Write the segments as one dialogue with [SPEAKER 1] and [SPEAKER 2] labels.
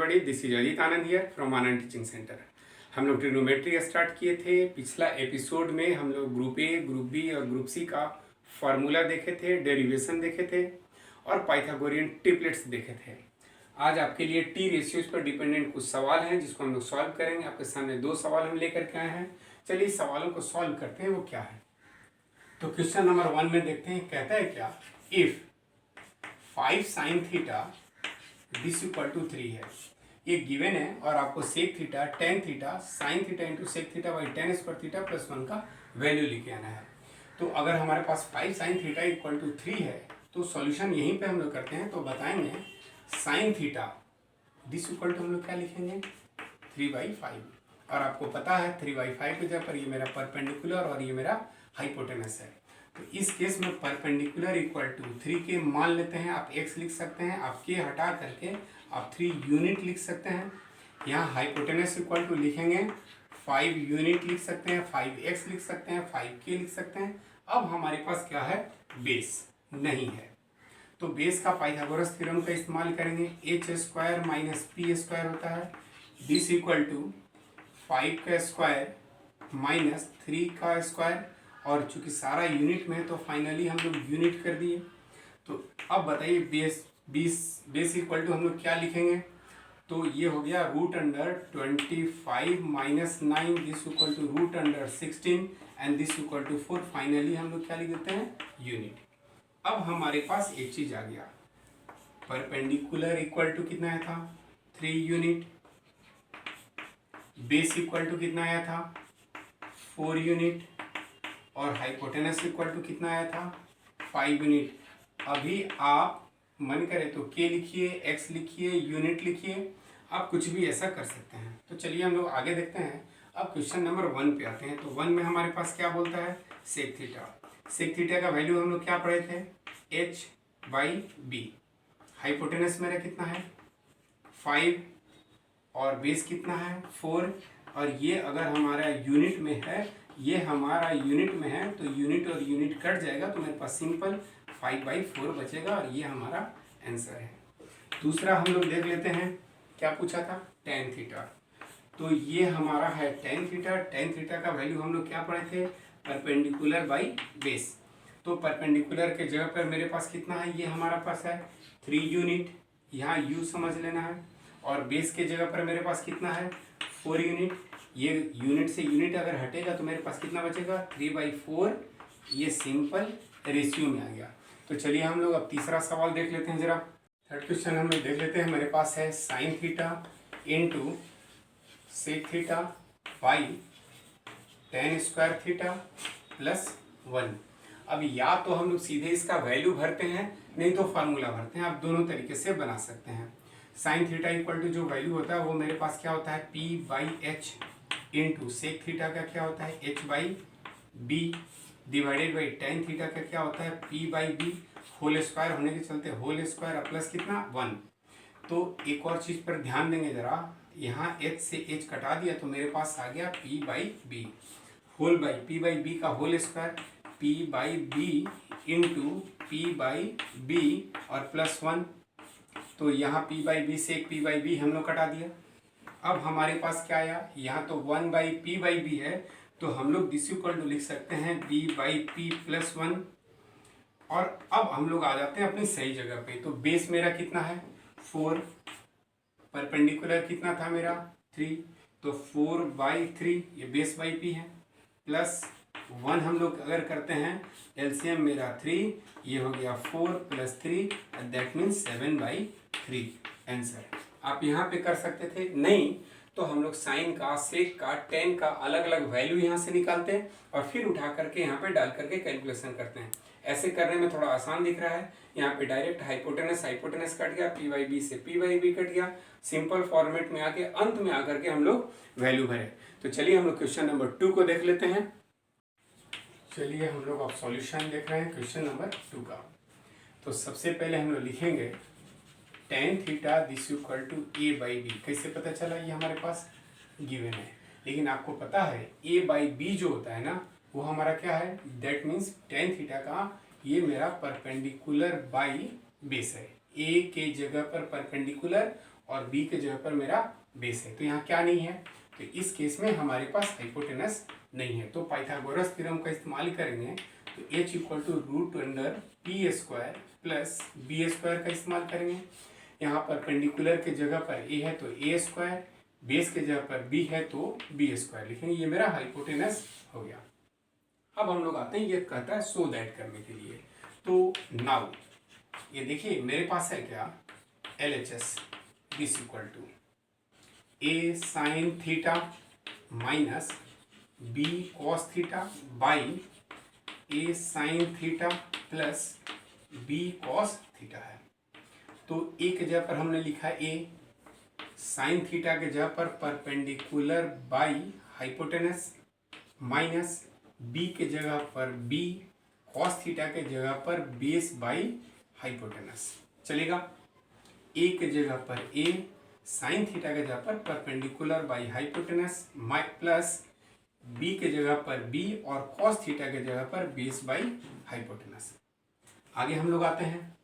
[SPEAKER 1] Everybody, this is Ajit Anand here from Anand teaching centre. हम लोग trigonometry start किए थे। पिछला एपिसोड में हम लोग ग्रुप ए, ग्रुप बी और ग्रुप सी का फार्मूला देखे थे, डेरिवेशन देखे थे और पाइथागोरियन ट्रिपलेट्स देखे थे। आज आपके लिए टी रेशियोज पर डिपेंडेंट कुछ सवाल हैं जिसको हम लोग सॉल्व करेंगे। आपके सामने दो सवाल हम लेकर के आए हैं। चलिए सवालों को सॉल्व करते हैं, वो क्या है। तो क्वेश्चन नंबर 1 में देखते हैं, कहता है क्या, if 5 sin theta this equal to 3 है। ये गिवन है और आपको sec theta tan theta sine theta into sec theta by tan square theta plus 1 का वैल्यू लिखे आना है। तो अगर हमारे पास 5 sin थीटा इक्वल टू 3 है तो सॉल्यूशन यहीं पे हम लोग करते हैं। तो बताएंगे sine theta this equal to हम लोग क्या लिखेंगे 3/5। और आपको पता है 3/5 की जगह पर ये मेरा परपेंडिकुलर और ये मेरा हाइपोटेनस है। तो इस केस में परपेंडिकुलर इक्वल टू 3 के मान लेते हैं। आप x लिख सकते हैं, आप k हटा करके आप 3 यूनिट लिख सकते हैं। यहाँ हाइपोटेनस इक्वल टू लिखेंगे 5 यूनिट लिख सकते हैं, 5x लिख सकते हैं, 5k लिख सकते हैं। अब हमारे पास क्या है, बेस नहीं है। तो बेस का पाइथागोरस थ्योरम का इस्तेमाल करेंगे। h² माइनस p² होता है दिस इक्वल टू 5 का स्क्वायर माइनस 3 का स्क्वायर। और चूंकि सारा यूनिट में है तो फाइनली हम लोग यूनिट कर दिए। तो अब बताइए बेस इक्वल टू हम लोग क्या लिखेंगे। तो ये हो गया √25 minus 9 this equal to √16 and this equal to 4। Finally हम लोग क्या लिख देते हैं, यूनिट। अब हमारे पास एक चीज आ गया, परपेंडिकुलर इक्वल टू कितना आया था 3 यूनिट, बेस इक्वल टू कितना आया था 4 यूनिट और हाइपोटेनस इक्वल टू कितना आया था 5 यूनिट। अभी आप मन करे तो k लिखिए, x लिखिए, यूनिट लिखिए, आप कुछ भी ऐसा कर सकते हैं। तो चलिए हम लोग आगे देखते हैं। अब क्वेश्चन नंबर 1 पे आते हैं। तो 1 में हमारे पास क्या बोलता है, सेक थीटा। सेक थीटा का वैल्यू हम लोग क्या पढ़े थे, h/b। हाइपोटेनस मेरा कितना है 5 और बेस कितना है 4। और ये अगर हमारा यूनिट में है, ये हमारा यूनिट में है तो यूनिट और यूनिट कट जाएगा तो मेरे पास सिंपल 5/4 बचेगा और ये हमारा आंसर है। दूसरा हम लोग देख लेते हैं, क्या पूछा था, टेन थीटा। तो ये हमारा है टेन थीटा। टेन थीटा का वैल्यू हम लोग क्या पढ़े थे, परपेंडिकुलर बाई बेस। तो परपेंडिकुलर के जगह पर मेरे पास कितना है, ये हमारा पास है 3 यूनिट, यहाँ u समझ लेना है। और बेस के जगह पर मेरे पास कितना है 4 यूनिट। ये यूनिट से यूनिट अगर हटेगा तो मेरे पास कितना बचेगा 3/4। ये सिंपल रेशियो में आ गया। तो चलिए हम लोग अब तीसरा सवाल देख लेते हैं जरा। थर्ड क्वेश्चन हम लोग देख लेते हैं। मेरे पास है sine theta into sec theta by tan square theta plus 1। अब या तो हम लोग सीधे इसका वैल्यू भरते हैं, नहीं तो फार्मूला भरते हैं। आप दोनों तरीके से बना सकते हैं। साइन थीटा इक्वल टू जो वैल्यू होता है वो मेरे पास क्या होता है p/h इंटू सेक थीटा का क्या होता है h/b divided by tan theta का क्या होता है p/b होल स्क्वायर होने के चलते होल स्क्वायर प्लस कितना 1। तो एक और चीज पर ध्यान देंगे जरा, यहाँ h से h कटा दिया तो मेरे पास आ गया p/b होल बाई p/b का whole square p/b into p/b और प्लस 1। तो यहाँ p/b से एक p/b हम लोग कटा दिया। अब हमारे पास क्या आया, यहाँ तो 1/p/b है तो हम लोग दिस इक्वल टू लिख सकते हैं b/p प्लस 1। और अब हम लोग आ जाते हैं अपनी सही जगह पे। तो बेस मेरा कितना है 4, परपेंडिकुलर कितना था मेरा 3, तो 4/3 ये बेस बाई p है प्लस 1। हम लोग अगर करते हैं एलसीएम मेरा 3, ये हो गया 4 प्लस 3 दैट मीन्स 7/3 आंसर। आप यहाँ पे कर सकते थे, नहीं तो हम लोग साइन का, सेक का, टेन का अलग अलग वैल्यू यहाँ से निकालते हैं और फिर उठा करके यहाँ पे डाल करके कैलकुलेशन करते हैं। ऐसे करने में थोड़ा आसान दिख रहा है। यहाँ पे डायरेक्ट हाइपोटेनस कट गया, p/b से p/b कट गया, सिंपल फॉर्मेट में आके अंत में आकर के हम लोग वैल्यू भरे। तो चलिए हम लोग क्वेश्चन नंबर 2 को देख लेते हैं। चलिए हम लोग अब सॉल्यूशन देख रहे हैं क्वेश्चन नंबर 2 का। तो सबसे पहले हम लोग लिखेंगे tan theta this equal to a/b। कैसे पता चला, ये हमारे पास गिवन है। लेकिन आपको पता है a/b जो होता है ना वो हमारा क्या है, दैट मीन्स टेन थीटा का ये मेरा परपेंडिकुलर बाई बेस है। a के जगह पर परपेंडिकुलर और बी के जगह पर मेरा बेस है, तो यहाँ क्या नहीं है, तो इस केस में हमारे पास हाइपोटेनस नहीं है। तो पाइथागोरस थ्योरम का इस्तेमाल करेंगे तो h equal to root under p square plus b square का इस्तेमाल करेंगे। यहाँ पर परपेंडिकुलर के जगह पर a है तो a स्क्वायर, बेस के जगह पर b है तो b स्क्वायर लिखेंगे, ये मेरा हाइपोटेनस हो गया। अब हम लोग आते हैं, ये कहता है सो दैट करने के लिए। तो नाउ ये देखिए मेरे पास है क्या, LHS this equal to a sine theta minus b cos theta by a sine theta plus b cos theta है। तो a के जगह पर हमने लिखा a, साइन थीटा के जगह पर perpendicular by hypotenuse, minus b के जगह पर b, कॉस थीटा के जगह पर बेस बाई हाइपोटेनस। चलेगा, a के जगह पर a, साइन थीटा के जगह पर perpendicular by hypotenuse plus b के जगह पर b और कॉस थीटा के जगह पर बेस बाई हाइपोटेनस। आगे हम लोग आते हैं,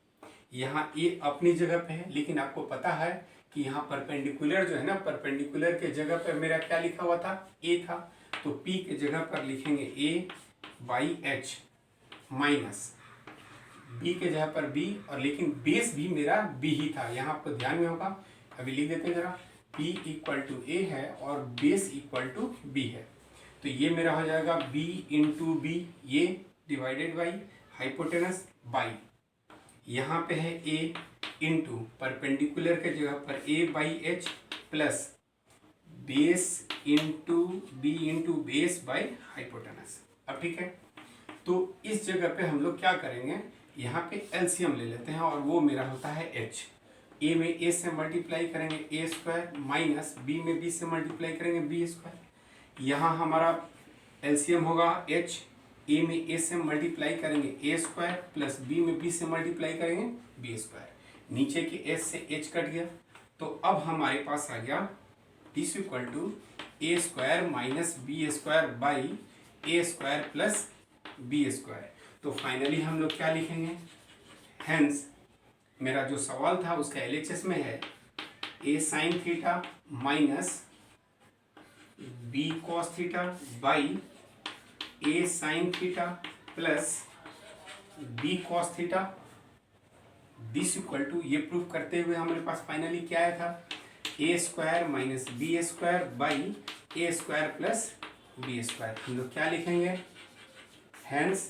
[SPEAKER 1] यहाँ a अपनी जगह पे है, लेकिन आपको पता है कि यहाँ परपेंडिकुलर जो है ना, परपेंडिकुलर के जगह पर मेरा क्या लिखा हुआ था, a था, तो p के जगह पर लिखेंगे a by H minus b के जगह पर b, और लेकिन बेस भी मेरा b ही था, यहाँ आपको ध्यान में होगा, अभी लिख देते हैं जरा, p इक्वल टू a है और बेस इक्वल टू b है, तो ये मेरा हो जाएगा b इंटू बी, ये डिवाइडेड बाई हाइपोटेनस बाई, यहाँ पे है a इंटू परपेंडिकुलर के जगह पर a by H plus base into b into base by hypotenuse. अब ठीक है, तो इस जगह पे हम लोग क्या करेंगे, यहाँ पे एलसीएम ले लेते हैं और वो मेरा होता है h। a में a से मल्टीप्लाई करेंगे a स्क्वायर माइनस b में b से मल्टीप्लाई करेंगे b स्क्वायर। यहाँ हमारा एलसीएम होगा h, a में a से मल्टीप्लाई करेंगे a स्क्वायर प्लस b में b से मल्टीप्लाई करेंगे b स्क्वायर। नीचे के h से h कट गया, तो अब हमारे पास आ गया this equal to a square minus b square by a square plus b square. तो फाइनली हम लोग क्या लिखेंगे, हेंस मेरा जो सवाल था उसका LHS में है a sine theta minus b cos theta by a sine theta plus b cos theta this equal to, ये प्रूव करते हुए हमारे पास फाइनली क्या आया था, a square minus b square by a square plus b square. हम लोग क्या लिखेंगे, हेंस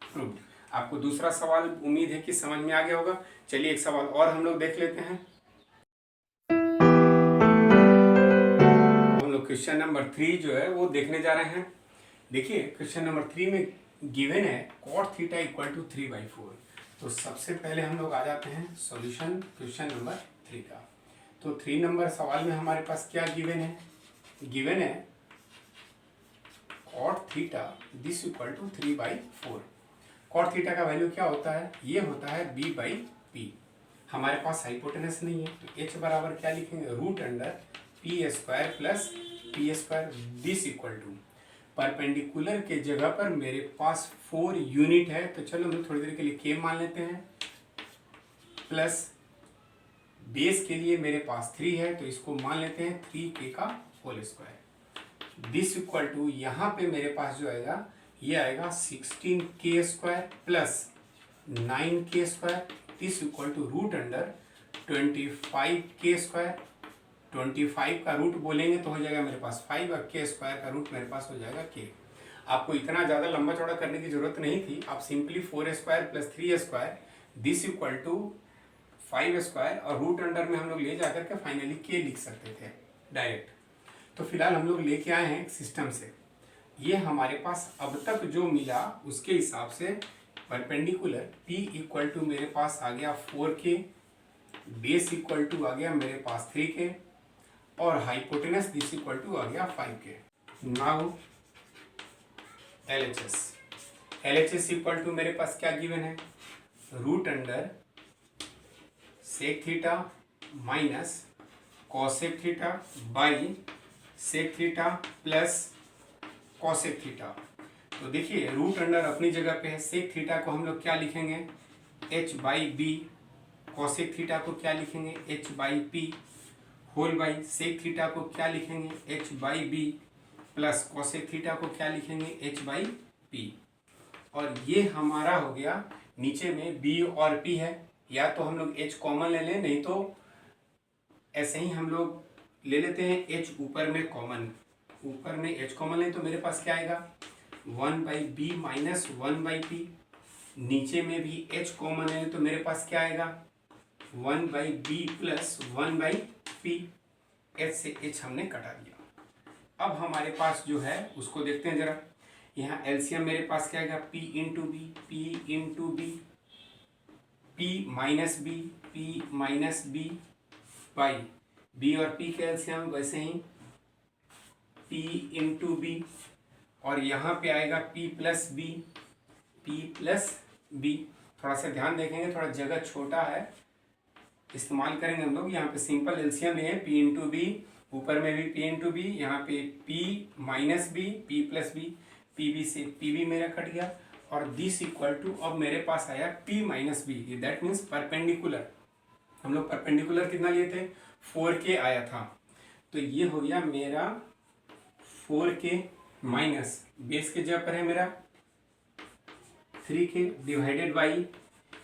[SPEAKER 1] प्रूव्ड। आपको दूसरा सवाल उम्मीद है कि समझ में आ गया होगा। चलिए एक सवाल और हम लोग देख लेते हैं। हम लोग क्वेश्चन नंबर 3 जो है वो देखने जा रहे हैं। देखिए क्वेश्चन नंबर 3 में गिवन है cot थीटा इक्वल टू 3/4। तो सबसे पहले हम लोग आ जाते हैं सॉल्यूशन क्वेश्चन नंबर 3 का। तो 3 नंबर सवाल में हमारे पास क्या गिवन है, गिवन है cot theta this equal to 3/4। cot theta का वैल्यू क्या होता है, ये होता है b/p। हमारे पास हाइपोटेनस नहीं है तो h बराबर क्या लिखेंगे, root under p square plus p square this equal to, perpendicular के जगह पर मेरे पास 4 यूनिट है, तो चलो हम थोड़ी देर के लिए k मान लेते हैं, प्लस बेस के लिए मेरे पास 3 है तो इसको मान लेते हैं 3k का whole square this equal to, यहाँ पे मेरे पास जो आएगा ये आएगा 16k square plus 9k square this equal to root under 25k square. 25 का रूट बोलेंगे तो हो जाएगा मेरे पास 5 और k स्क्वायर का रूट मेरे पास हो जाएगा k। आपको इतना ज़्यादा लंबा चौड़ा करने की जरूरत नहीं थी, आप simply 4 square plus 3 square this equal to 5 square और रूट अंडर में हम लोग ले जाकर के फाइनली k लिख सकते थे डायरेक्ट। तो फिलहाल हम लोग लेके आए हैं एक सिस्टम से, ये हमारे पास अब तक जो मिला उसके हिसाब से परपेंडिकुलर p इक्वल टू मेरे पास आ गया 4k, बेस इक्वल टू आ गया मेरे पास 3k और हाइपोटेनस दिस इक्वल टू आ गया 5k। Now LHS equal to मेरे पास क्या गिवन है, root under sec theta minus cosec theta by sec theta plus cosec theta. तो देखिए रूट अंडर अपनी जगह पे है, सेक थीटा को हम लोग क्या लिखेंगे, h/b कॉसेक थीटा को क्या लिखेंगे, h by p whole by sec theta को क्या लिखेंगे, h by b plus cosec theta को क्या लिखेंगे, एच बाई पी। और ये हमारा हो गया, नीचे में बी और पी है, या तो हम लोग एच कॉमन ले लें, नहीं तो ऐसे ही हम लोग ले लेते हैं एच ऊपर में कॉमन, ऊपर में एच कॉमन लें तो मेरे पास क्या आएगा, 1 by b minus 1 by p. नीचे में भी एच कॉमन है तो मेरे पास क्या आएगा, 1 by b plus 1 by p. H से एच हमने कटा दिया। अब हमारे पास जो है उसको देखते हैं जरा। यहाँ एलसीएम मेरे पास क्या आएगा, p into b, p into b, p minus b by b और पी के एलसीएम वैसे ही पी इंटू बी, और यहाँ पे आएगा पी प्लस बी। थोड़ा सा ध्यान देखेंगे, थोड़ा जगह छोटा है, इस्तेमाल करेंगे हम लोग। यहाँ पे सिंपल एलसीएम है पी इंटू बी, ऊपर में भी पी इंटू बी, यहाँ पे p minus b, p plus b, p b से पी बी मेरा कट गया, और दिस इक्वल टू अब मेरे पास आया p minus b, that means perpendicular. हम लोग परपेंडिकुलर कितना लिए थे, 4K आया था, तो ये हो गया मेरा 4K माइनस बेस के जगह पर है मेरा 3K डिवाइडेड बाई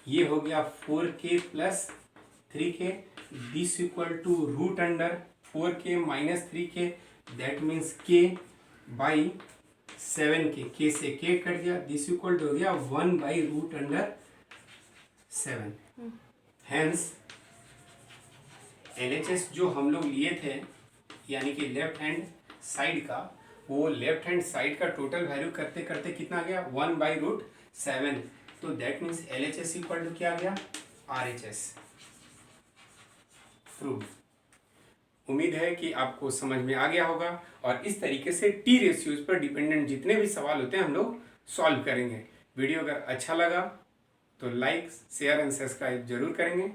[SPEAKER 1] ये हो गया 4K plus 3K, this equal to root under 4K minus 3K, that means K by 7K, K से K कट गया, दिस इक्वल टू हो गया 1 by root under 7। Hence LHS जो हम लोग लिए थे, यानी कि लेफ्ट हैंड साइड का, वो लेफ्ट हैंड साइड का टोटल वैल्यू करते करते कितना आ गया, 1 बाई रूट 7। तो that means LHS equal to क्या आ गया, RHS। प्रूव। उम्मीद है कि आपको समझ में आ गया होगा, और इस तरीके से टी रेशियोज पर डिपेंडेंट जितने भी सवाल होते हैं हम लोग सॉल्व करेंगे। वीडियो अगर अच्छा लगा तो लाइक शेयर एंड सब्सक्राइब जरूर करेंगे।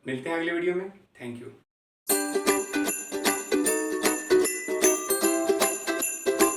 [SPEAKER 1] मिलते हैं अगले वीडियो में। Thank you.